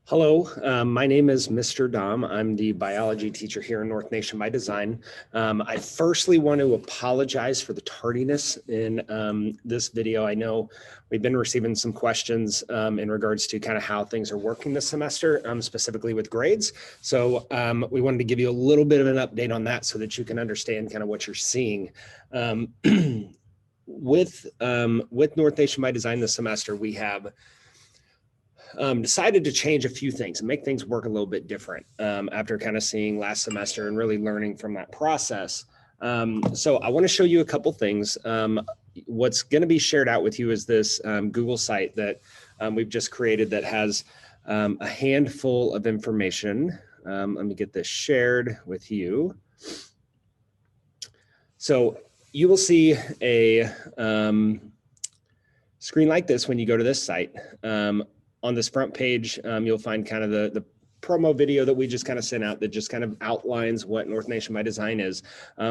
Hello, my name is Mr. Dom. I'm the biology teacher here in North Nation by Design. I firstly want to apologize for the tardiness in this video. I know we've been receiving some questions in regards to kind of how things are working this semester, specifically with grades. So we wanted to give you a little bit of an update on that so that you can understand kind of what you're seeing. With North Nation by Design this semester, we have decided to change a few things and make things work a little bit different after kind of seeing last semester and really learning from that process. So I want to show you a couple things. What's going to be shared out with you is this Google site that we've just created that has a handful of information. Let me get this shared with you. So you will see a screen like this when you go to this site. On this front page, you'll find kind of the promo video that we just kind of sent out that just kind of outlines what North Nation by Design is.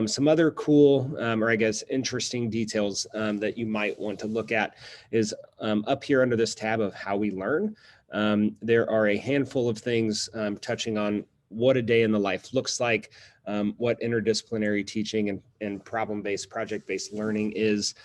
Some other cool, or I guess interesting details that you might want to look at is up here under this tab of how we learn. There are a handful of things touching on what a day in the life looks like, what interdisciplinary teaching and problem-based, project-based learning is,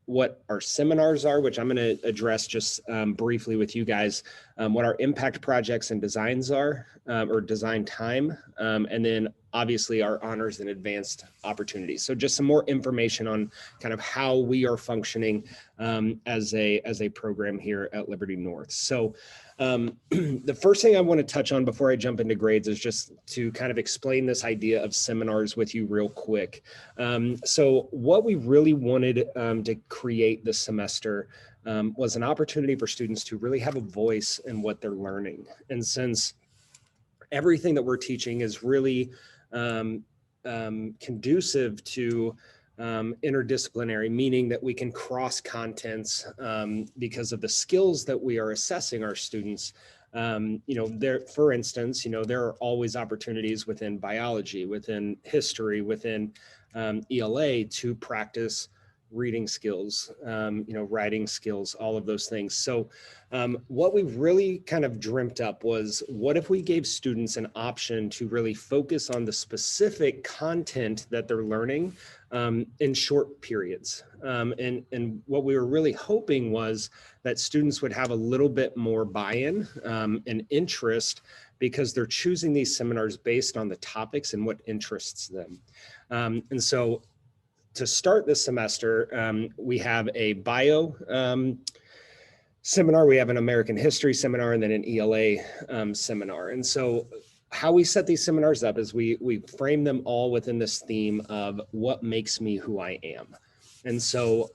what our seminars are, which I'm going to address just briefly with you guys, what our impact projects and designs are, or design time, and then obviously our honors and advanced opportunities. So just some more information on kind of how we are functioning as a program here at Liberty North. So the first thing I want to touch on before I jump into grades is just to kind of explain this idea of seminars with you real quick. So what we really wanted to create this semester was an opportunity for students to really have a voice in what they're learning. And since everything that we're teaching is really conducive to interdisciplinary, meaning that we can cross contents because of the skills that we are assessing our students. For instance, there are always opportunities within biology, within history, within ELA to practice reading skills, writing skills, all of those things. So what we really kind of dreamt up was, what if we gave students an option to really focus on the specific content that they're learning in short periods. And what we were really hoping was that students would have a little bit more buy-in and interest because they're choosing these seminars based on the topics and what interests them. And so to start this semester, we have a bio seminar, we have an American history seminar, and then an ELA seminar. And so how we set these seminars up is we frame them all within this theme of what makes me who I am. And so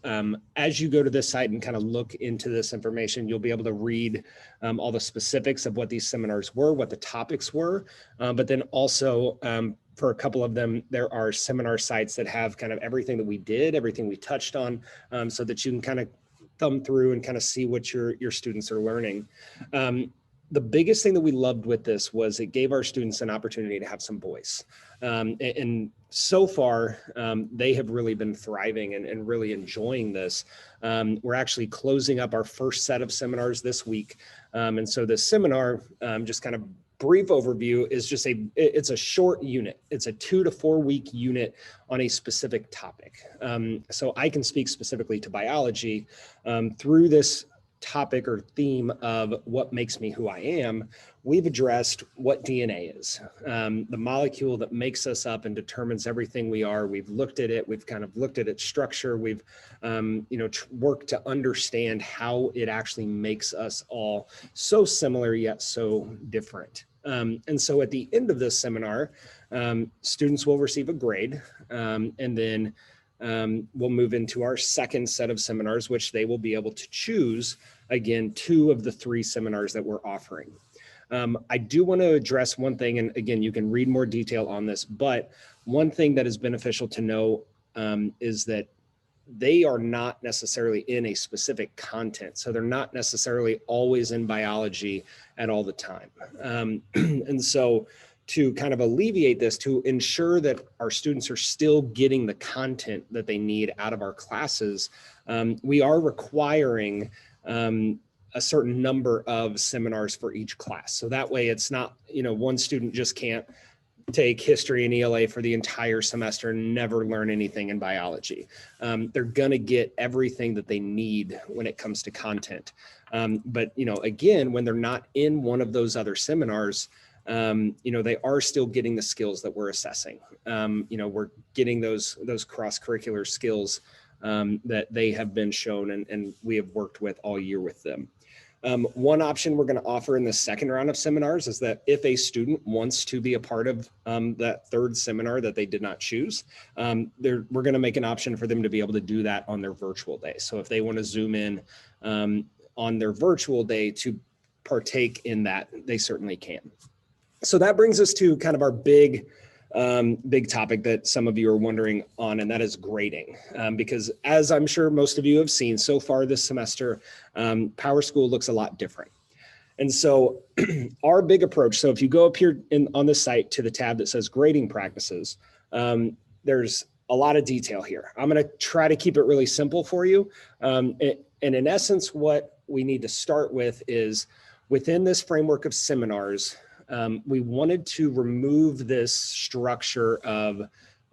as you go to this site and kind of look into this information, you'll be able to read all the specifics of what these seminars were, what the topics were, but then also for a couple of them, there are seminar sites that have kind of everything that we did, everything we touched on, so that you can kind of thumb through and kind of see what your students are learning. The biggest thing that we loved with this was it gave our students an opportunity to have some voice. And so far, they have really been thriving and really enjoying this. We're actually closing up our first set of seminars this week. And so this seminar, just kind of brief overview, is just it's a short unit. It's a 2 to 4 week unit on a specific topic. So I can speak specifically to biology through this topic or theme of what makes me who I am. We've addressed what DNA is, the molecule that makes us up and determines everything we are. We've looked at it. We've kind of looked at its structure. We've, worked to understand how it actually makes us all so similar yet so different. And so at the end of this seminar, students will receive a grade, and then we'll move into our second set of seminars, which they will be able to choose, again, 2 of the 3 seminars that we're offering. I do want to address one thing, and again, you can read more detail on this, but one thing that is beneficial to know is that they are not necessarily in a specific content. So they're not necessarily always in biology at all the time. And so to kind of alleviate this, to ensure that our students are still getting the content that they need out of our classes, we are requiring a certain number of seminars for each class. So that way it's not, one student just can't take history and ELA for the entire semester and never learn anything in biology. They're going to get everything that they need when it comes to content. But, again, when they're not in one of those other seminars, they are still getting the skills that we're assessing. We're getting those cross-curricular skills that they have been shown and we have worked with all year with them. One option we're going to offer in the second round of seminars is that if a student wants to be a part of that third seminar that they did not choose, we're going to make an option for them to be able to do that on their virtual day. So if they want to Zoom in on their virtual day to partake in that, they certainly can. So that brings us to kind of our big topic that some of you are wondering on, and that is grading. Because as I'm sure most of you have seen so far this semester, PowerSchool looks a lot different. And so our big approach, so if you go up here on the site to the tab that says grading practices, there's a lot of detail here. I'm going to try to keep it really simple for you. And in essence, what we need to start with is within this framework of seminars, we wanted to remove this structure of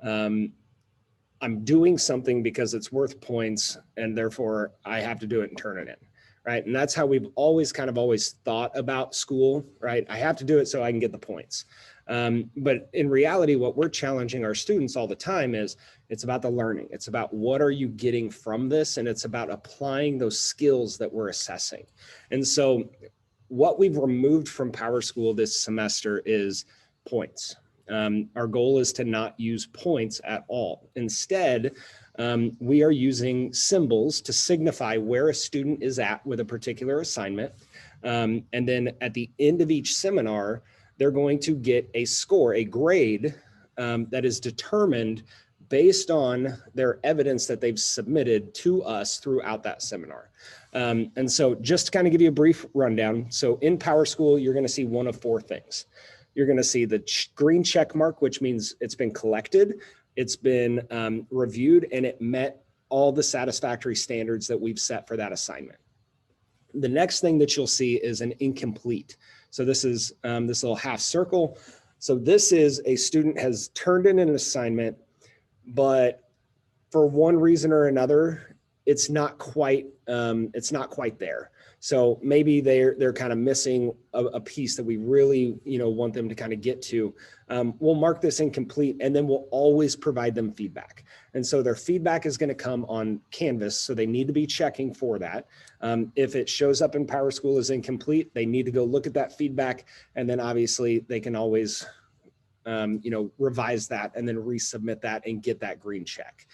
I'm doing something because it's worth points and therefore I have to do it and turn it in, right? And that's how we've always thought about school, right? I have to do it so I can get the points. But in reality, what we're challenging our students all the time is it's about the learning. It's about what are you getting from this? And it's about applying those skills that we're assessing. And so what we've removed from PowerSchool this semester is points. Our goal is to not use points at all. Instead, we are using symbols to signify where a student is at with a particular assignment. And then at the end of each seminar, they're going to get a score, a grade that is determined based on their evidence that they've submitted to us throughout that seminar. And so just to kind of give you a brief rundown. So in PowerSchool, you're going to see one of four things. You're going to see the green check mark, which means it's been collected, it's been reviewed, and it met all the satisfactory standards that we've set for that assignment. The next thing that you'll see is an incomplete. So this is this little half circle. So this is a student has turned in an assignment, but for one reason or another, it's not quite there. So maybe they're kind of missing a piece that we really want them to kind of get to. We'll mark this incomplete, and then we'll always provide them feedback. And so their feedback is going to come on Canvas, so they need to be checking for that. If it shows up in PowerSchool as incomplete, they need to go look at that feedback, and then obviously they can always revise that and then resubmit that and get that green check.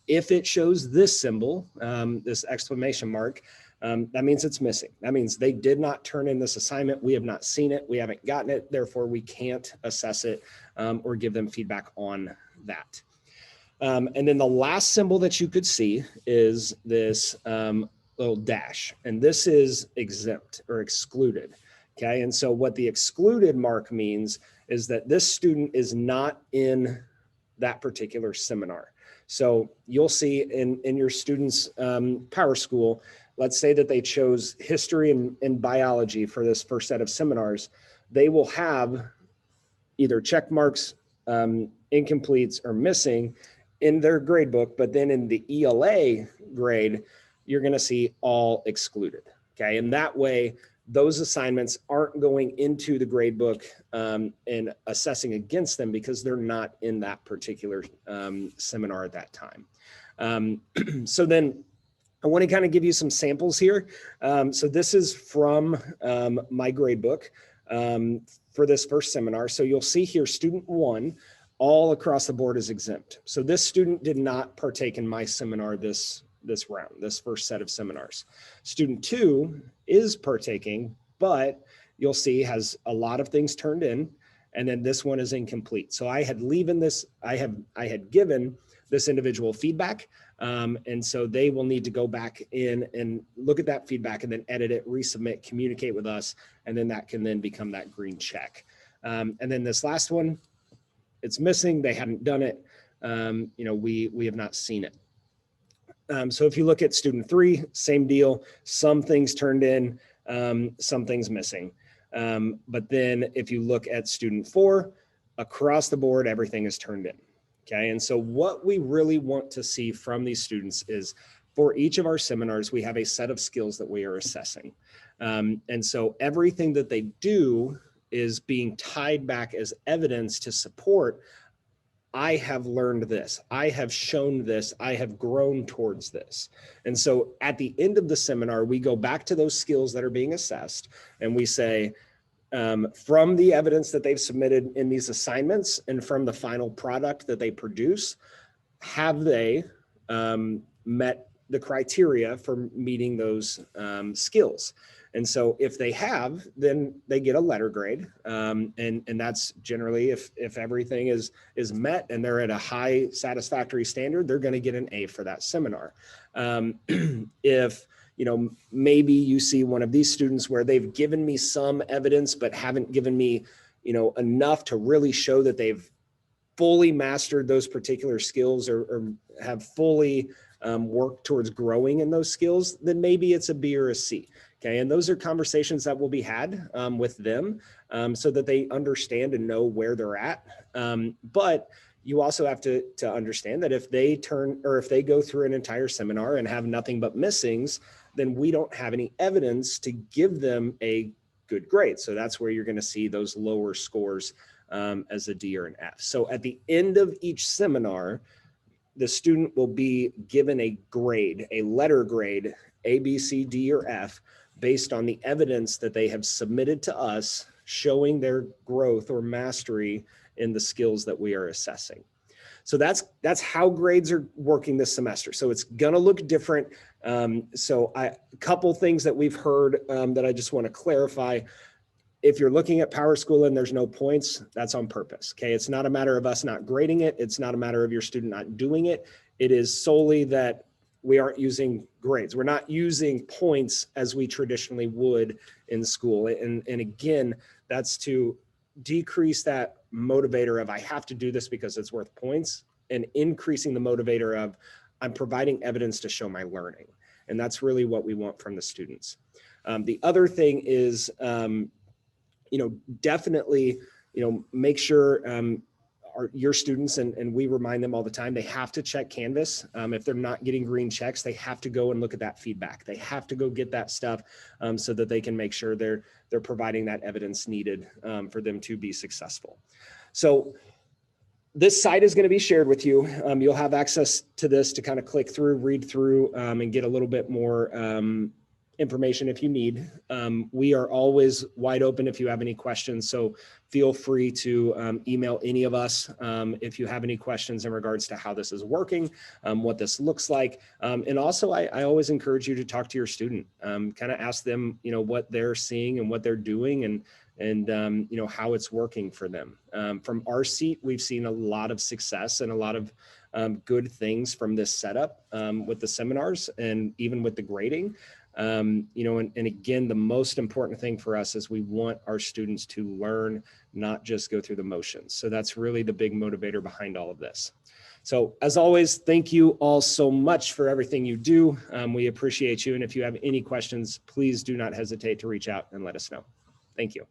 If it shows this symbol, this exclamation mark, that means it's missing. That means they did not turn in this assignment. We have not seen it. We haven't gotten it. Therefore, we can't assess it or give them feedback on that. And then the last symbol that you could see is this little dash, and this is exempt or excluded. Okay, and so what the excluded mark means is that this student is not in that particular seminar. So you'll see in your students' PowerSchool, let's say that they chose history and biology for this first set of seminars, they will have either check marks, incompletes, or missing in their grade book, but then in the ELA grade, you're going to see all excluded. Okay, and that way, those assignments aren't going into the grade book and assessing against them because they're not in that particular seminar at that time. So then I want to kind of give you some samples here. So this is from my grade book for this first seminar. So you'll see here, student 1, all across the board is exempt. So this student did not partake in my seminar this round, this first set of seminars. Student 2 is partaking, but you'll see has a lot of things turned in, and then this one is incomplete. So I had given this individual feedback, and so they will need to go back in and look at that feedback and then edit it, resubmit, communicate with us, and then that can then become that green check. And then this last one, it's missing. They hadn't done it. We have not seen it. So if you look at student 3, same deal, some things turned in, some things missing. But then if you look at student 4, across the board, everything is turned in. Okay. And so what we really want to see from these students is, for each of our seminars, we have a set of skills that we are assessing. And so everything that they do is being tied back as evidence to support, I have learned this, I have shown this, I have grown towards this. And so at the end of the seminar, we go back to those skills that are being assessed and we say, from the evidence that they've submitted in these assignments and from the final product that they produce, have they met the criteria for meeting those skills? And so if they have, then they get a letter grade. And that's generally if everything is met and they're at a high satisfactory standard, they're going to get an A for that seminar. If maybe you see one of these students where they've given me some evidence, but haven't given me, enough to really show that they've fully mastered those particular skills or have fully worked towards growing in those skills, then maybe it's a B or a C. Okay. And those are conversations that will be had with them so that they understand and know where they're at. But you also have to understand that if they go through an entire seminar and have nothing but missings, then we don't have any evidence to give them a good grade. So that's where you're going to see those lower scores as a D or an F. So at the end of each seminar, the student will be given a grade, a letter grade, A, B, C, D, or F, based on the evidence that they have submitted to us showing their growth or mastery in the skills that we are assessing. So that's how grades are working this semester. So it's gonna look different. A couple things that we've heard that I just want to clarify. If you're looking at PowerSchool and there's no points, that's on purpose. Okay, it's not a matter of us not grading it. It's not a matter of your student not doing it. It is solely that we aren't using grades. We're not using points as we traditionally would in school. And again, that's to decrease that motivator of I have to do this because it's worth points, and increasing the motivator of I'm providing evidence to show my learning. And that's really what we want from the students. The other thing is, definitely, make sure your students, and we remind them all the time, they have to check Canvas. If they're not getting green checks, they have to go and look at that feedback. They have to go get that stuff so that they can make sure they're providing that evidence needed for them to be successful. So this site is going to be shared with you. You'll have access to this to kind of click through, read through, and get a little bit more information if you need. We are always wide open if you have any questions. So feel free to email any of us if you have any questions in regards to how this is working, what this looks like. And also, I always encourage you to talk to your student, kind of ask them, what they're seeing and what they're doing and how it's working for them. From our seat, we've seen a lot of success and a lot of good things from this setup with the seminars and even with the grading. And again, the most important thing for us is we want our students to learn, not just go through the motions. So that's really the big motivator behind all of this. So as always, thank you all so much for everything you do. We appreciate you. And if you have any questions, please do not hesitate to reach out and let us know. Thank you.